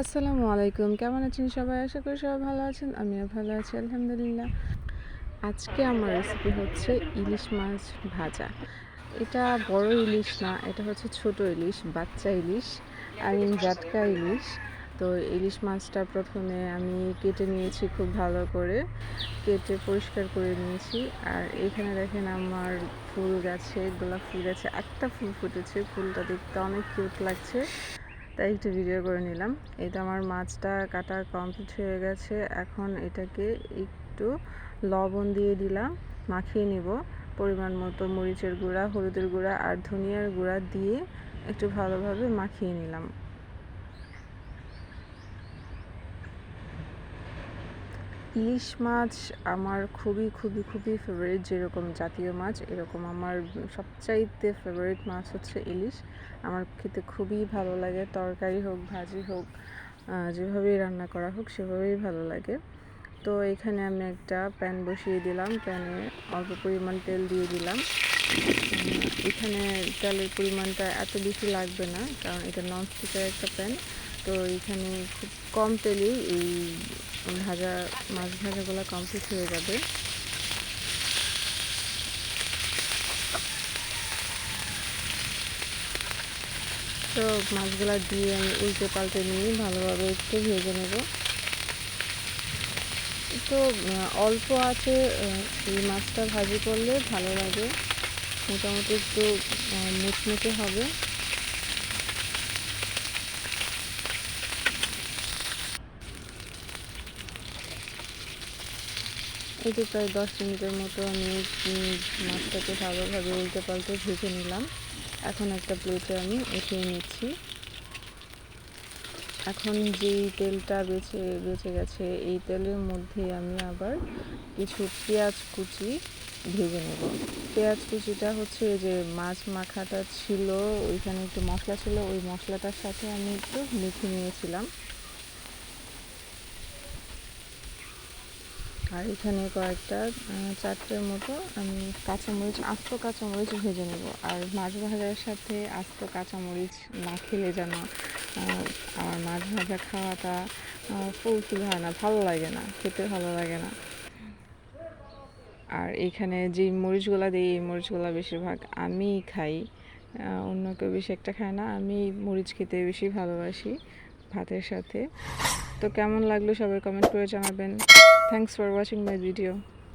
আসসালামু আলাইকুম, কেমন আছেন সবাই? আশা করি সবাই ভালো আছেন। আমিও ভালো আছি আলহামদুলিল্লাহ। আজকে আমার রেসিপি হচ্ছে ইলিশ মাছ ভাজা। এটা বড় ইলিশ না, এটা হচ্ছে ছোট ইলিশ, বাচ্চা ইলিশ, জাটকা ইলিশ। তো ইলিশ মাছটা প্রথমে আমি কেটে নিয়েছি খুব ভালো করে, কেটে পরিষ্কার করে নিয়েছি। আর এখানে দেখেন আমার ফুল গাছে, গোলাপ ফুল গাছে একটা ফুল ফুটেছে। ফুলটা দেখতে অনেক কিউট লাগছে, তাই একটু ভিডিও করে নিলাম। এটা আমার মাছটা কাটা কমপ্লিট হয়ে গেছে। এখন এটাকে একটু লবণ দিয়ে দিলাম, মাখিয়ে নিব। পরিমাণ মতো মরিচের গুঁড়া, হলুদের গুঁড়া আর ধনিয়ার গুঁড়া দিয়ে একটু ভালোভাবে মাখিয়ে নিলাম। ইলিশ মাছ আমার খুবই খুবই খুবই ফেভারিট। যেরকম জাতীয় মাছ, এরকম আমার সবচাইতে ফেভারিট মাছ হচ্ছে ইলিশ। আমার খেতে খুবই ভালো লাগে, তরকারি হোক ভাজি হোক, যেভাবেই রান্না করা হোক সেভাবেই ভালো লাগে। তো এখানে আমি একটা প্যান বসিয়ে দিলাম, প্যানে অল্প পরিমাণ তেল দিয়ে দিলাম। এখানে তেলের পরিমাণটা এত বেশি লাগবে না, কারণ এটা ননস্টিকের একটা প্যান। তো এখানে খুব কম তেলেই এই মাছ ভাজাগুলো কমপ্লিট হয়ে যাবে। তো মাছগুলো দিয়ে আমি উল্টে পাল্টে নিয়ে ভালোভাবে একটু ভেজে নেব। তো অল্প আছে এই মাছটা ভাজি করলে ভালো লাগে, মোটামুটি একটু মুচমুচে হবে। এই তো প্রায় 10 মিনিটের মতো আমি মাছটাকে ভালোভাবে উল্টে পাল্টে ভেজে নিলাম। এখন একটা প্লেটে আমি উঠিয়ে নিচ্ছি। এখন যেই তেলটা বেঁচে গেছে, এই তেলের মধ্যে আমি আবার কিছু পেঁয়াজ কুচি ভেজে নেব। পেঁয়াজ কুচিটা হচ্ছে যে মাছ মাখাটা ছিল, ওইখানে একটু মশলা ছিল, ওই মশলাটার সাথে আমি একটু মেখে নিয়েছিলাম। আর এখানে কয়েকটা 4টের মতো আমি কাঁচামরিচ, আস্ত কাঁচামরিচ ভেজে নেব। আর মাছ ভাজার সাথে আস্ত কাঁচামরিচ না খেলে যেন আমার মাছ ভাজা খাওয়াটা ফুলফিল হয় না, ভালো লাগে না, খেতে ভালো লাগে না। আর এখানে যে মরিচগুলা দিই, এই মরিচগুলা বেশিরভাগ আমিই খাই, অন্য কেউ বেশি একটা খায় না। আমি মরিচ খেতে বেশি ভালোবাসি ভাতের সাথে। তো কেমন লাগলো সবাই কমেন্ট করে জানাবেন। Thanks for watching my video.